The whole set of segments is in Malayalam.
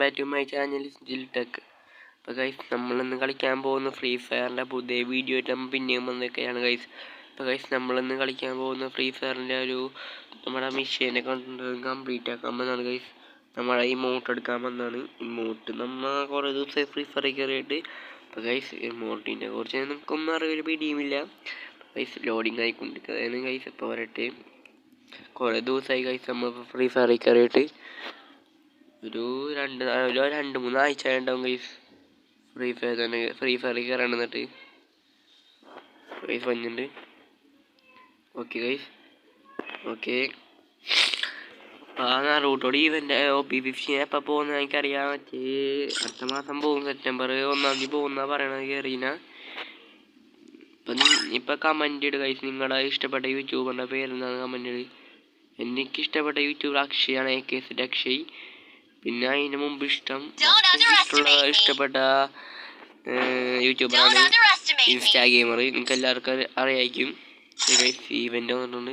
ബാക്ക് ടു മൈ ചാനൽ ജിൽ ടെക്. അപ്പോൾ ഗൈസ്, നമ്മളിന്ന് കളിക്കാൻ പോകുന്ന ഫ്രീ ഫയറിൻ്റെ പുതിയ വീഡിയോ ആയിട്ട് നമ്മൾ പിന്നെയും വന്നൊക്കെയാണ് ഗൈസ്. അപ്പോൾ ഗൈസ്, നമ്മളിന്ന് കളിക്കാൻ പോകുന്ന ഫ്രീ ഫയറിൻ്റെ നമ്മുടെ മിഷീനെ കൊണ്ട് കംപ്ലീറ്റ് ആക്കാൻ വന്നതാണ് ഗൈസ്. നമ്മളെ ഇമോട്ട് എടുക്കാൻ വന്നതാണ്. ഇമോട്ട് നമ്മൾ കുറേ ദിവസമായി ഫ്രീ ഫയറിൽ കയറിയിട്ട്. അപ്പോൾ ഗൈസ്, ഇമോട്ടിനെ കുറിച്ച് നമുക്കൊന്നും അറിയൊരു പിടിയുമില്ല. ഗൈസ്, ലോഡിങ് ആയിക്കൊണ്ടിരിക്കുകയാണ് ഗൈസ്. ഇപ്പോൾ വരട്ടെ. കുറേ ദിവസമായി ഗൈസ് നമ്മൾ ഫ്രീ ഫയറിൽ കയറിയിട്ട്. ഒരു 2-3 ആഴ്ച ഉണ്ടാവും ഗൈസ് ഫ്രീ ഫയറിൽ കയറാൻ. എന്നിട്ട് ഗൈസ് വന്നിട്ടുണ്ട്. Okay guys, okay. ആ റൂട്ടോട് ഈവൻ്റ് OP15 എപ്പോൾ പോകുന്നത് എനിക്കറിയാൻ പറ്റി. അടുത്ത മാസം പോകും, സെപ്റ്റംബർ 1-ാം തീയതി പോകുന്ന പറയണത് കയറീന. ഇപ്പം കമൻറ്റ് ഇട് ഗൈസ്, നിങ്ങളുടെ ഇഷ്ടപ്പെട്ട യൂട്യൂബറിൻ്റെ പേരെന്താണ് കമൻറ്റ് ഇട്. എനിക്കിഷ്ടപ്പെട്ട യൂട്യൂബർ അക്ഷയാണ്, AK അക്ഷയ്. പിന്നെ അതിന് മുമ്പ് ഇഷ്ടപ്പെട്ട യൂട്യൂബറാണ് ഇൻസ്റ്റാ ഗെയിമർ. നിങ്ങൾക്ക് എല്ലാവർക്കും അറിയായിരിക്കും. ഈവൻ്റ് വന്നിട്ടുണ്ട്.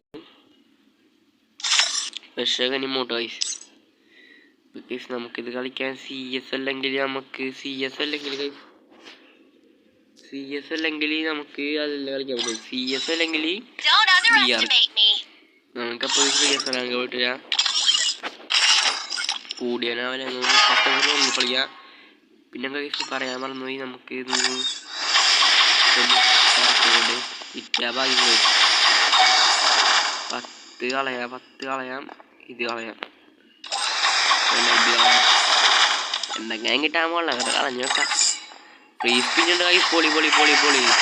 പക്ഷേ ഇമോട്ട് ഗൈസ്, നമുക്കിത് കളിക്കാൻ CS അല്ലെങ്കിൽ നമുക്ക് അതല്ല കളിക്കാൻ പറ്റും. CS അല്ലെങ്കിൽ BR. നമുക്കപ്പോൾ CS റാങ്ക് പോയിട്ടില്ല. കൂടിയാനാവല കളിക്കാം. പിന്നെ ഗൈസ് പറയാൻ മറന്നുപോയി, നമുക്ക് ഇത് 10 കളയാം, ഇത് കളയാം. എന്തെങ്കിലും കിട്ടാൻ പോകണം, അങ്ങനെ കളഞ്ഞു വെക്കാം. ഫ്രീ സ്പിൻ ഉണ്ട് ഗൈസ്. പൊളി കിട്ടിയിട്ടുണ്ട്.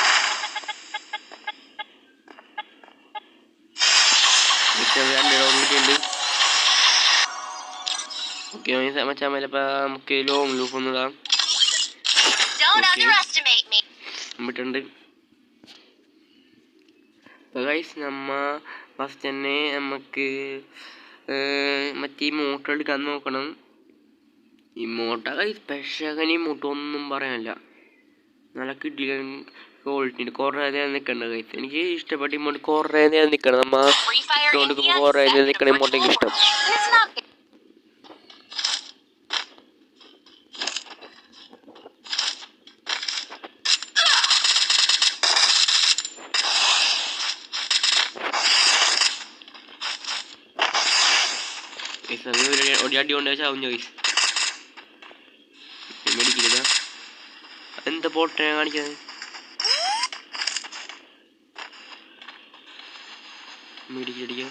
ഓക്കെ മച്ചാമേലപ്പം നമുക്ക് ലോങ് ലൂപ്പ് ഒന്ന് ഇടാം. ഇട്ടിട്ടുണ്ട്. അപ്പോൾ ഗൈസ്, ഫസ്റ്റ് തന്നെ നമുക്ക് മറ്റേ ഇമോട്ട് എടുക്കാൻ നോക്കണം. ഇമോട്ട ഗൈസ്, സ്പെഷ്യൽ ഇമോട്ട് ഒന്നും പറയാനില്ല. നല്ല കിട്ടിയ ക്വാളിറ്റി. കുറേ നേരം നിൽക്കണ്ട ഗൈസ്. എനിക്ക് ഇഷ്ടപ്പെട്ട ഇമോട്ട് കുറേ നേരം നിൽക്കണം. നമ്മൾ ഇട്ടുകൊണ്ടിരിക്കുമ്പോൾ കുറേ നേരം നിൽക്കണ ഇമോട്ട് എനിക്ക് ഇഷ്ടം. ഒരു അടി കൊണ്ട് ചാവും ഗൈസ്. മേടിക്കില്ല. എന്താ പൊട്ടനെ കാണിക്കുന്നത്? മേടിക്കടിക്കാം.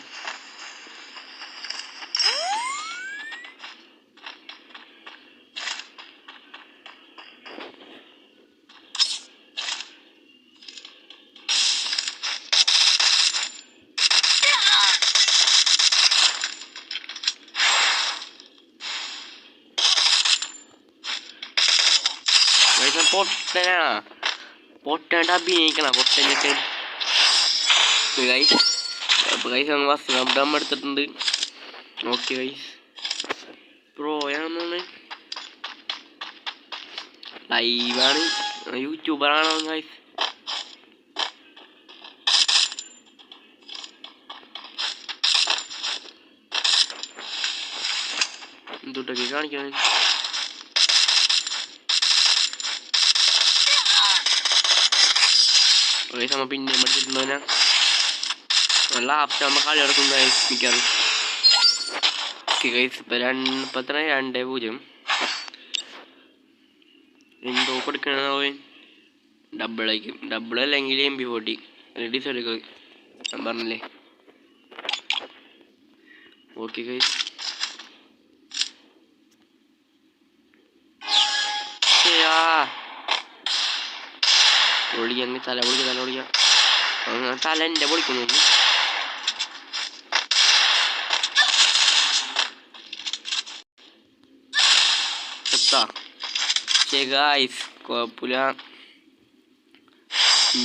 പൊട്ടേണ്ട അഭിനയിക്കണം. പൊട്ടഞ്ഞിട്ട് ഗൈസ് അങ്ങ് ഫസ്റ്റ് ഡം എടുത്തിട്ടുണ്ട്. ഓക്കെ ഗൈസ്, പ്രോയാണെന്നാണ്, ലൈവാണ്, യൂട്യൂബറാണോ ഗൈസ്. എന്തൊട്ടൊക്കെ കാണിക്കണം. നമ്മ പിന്നെ പഠിച്ചിട്ടുണ്ടോ? നല്ല ആപ്റ്റ് നമ്മൾ കളി നടക്കും ഗൈസ് മിക്കാറ്. ഓക്കെ ഗൈസ്, ഇപ്പം 2-0 എന്തോ കൊടുക്കണ ഡബിളായിരിക്കും. ഡബിൾ അല്ലെങ്കിൽ MP40 ഡിസ് എടുക്കുക, ഞാൻ പറഞ്ഞില്ലേ. ഓക്കെ ഗൈസ്, പൊളിക്കങ്ങ് തല പൊളിക്കാം. തല എൻ്റെ പൊളിക്കുന്നു. ഗൈസ് കുഴപ്പമില്ല.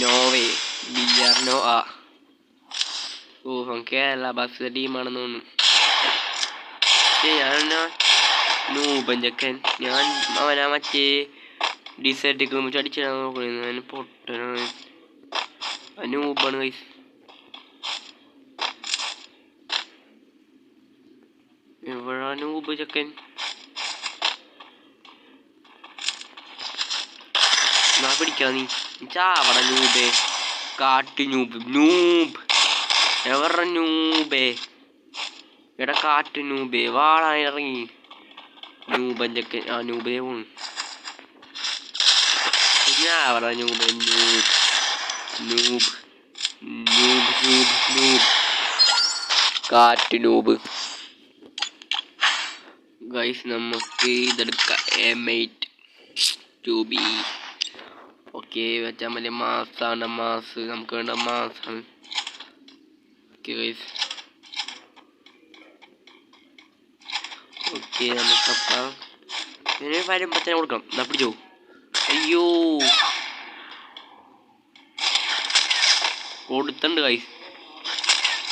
നോവേ BR നോ ആ കേരള ബസ് ടീമാണെന്ന് തോന്നുന്നു. ഞാൻ നൂപഞ്ചക്കൻ, ഞാൻ അവനാ മറ്റേ ഡിസൈഡ് അടിച്ചിടാൻ നോക്കണ. ഞാൻ പൊട്ടനാണ്, നൂബാണ് ഗൈസ്. എവിടാ നൂബ് ചക്കൻ? ഞാൻ പിടിക്കാം നീ ചാവട നൂബേ കാട്ട് നൂബ് എവരുടെ നൂബേ എടാ കാട്ട് നൂബേ വാളാ ഇറങ്ങി നൂബൻ്റെ ആ നൂബേ പോണു ഞാൻ നൂബേ നൂബ് കാറ്റ് നൂബ് ഗൈസ് നമുക്ക് ഇതെടുക്കാം M8 2B ഓക്കെ വെച്ചാൽ മതി മാസാണ് നമുക്ക് വേണ്ട മാസാണ് ഓക്കെ ഗൈസ് ഓക്കെ നമുക്കപ്പം ഇതിന് വരുമ്പോൾ തന്നെ കൊടുക്കണം എന്നാ പിടിച്ചോ അയ്യോ കൊടുത്തുണ്ട് ഗൈസ്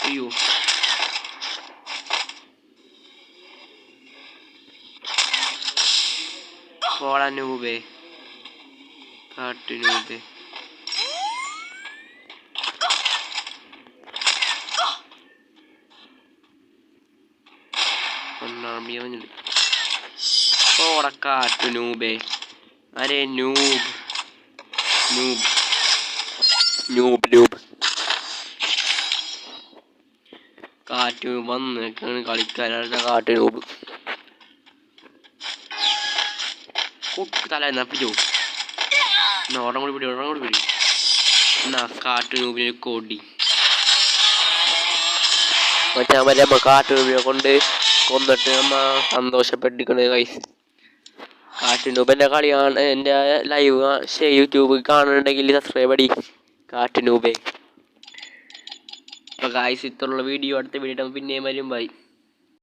അയ്യോ പോടാ നൂബേ കാട്ട് നൂബേ പോടാ കാട്ട് നൂബേ അരെ നൂബ് കാറ്റ് വന്ന് കളിക്കാനാണ് കാട്ട് നൂബ് തല എന്നാ പിടിച്ചോ എന്നാ ഓടം കൂടി പിടി എന്നാ കാട്ട് നൂബിനൊരു കൊടി മറ്റേ മറ്റേ നമ്മ കാട്ട് നൂബിനെ കൊണ്ട് കൊന്നിട്ട് നമ്മ സന്തോഷപ്പെട്ടിരിക്കണ കൈസ് കാട്ട് നൂബിൻ്റെ കളിയാണ് എൻ്റെ ലൈവ് യൂട്യൂബ് കാണുന്നുണ്ടെങ്കിൽ സബ്സ്ക്രൈബ് അടി കാട്ട് നൂബേ അപ്പോൾ ഗായ്സ് ഇത്രയുള്ള വീഡിയോ അടുത്ത വീഡിയോ പിന്നെയും വരും ബൈ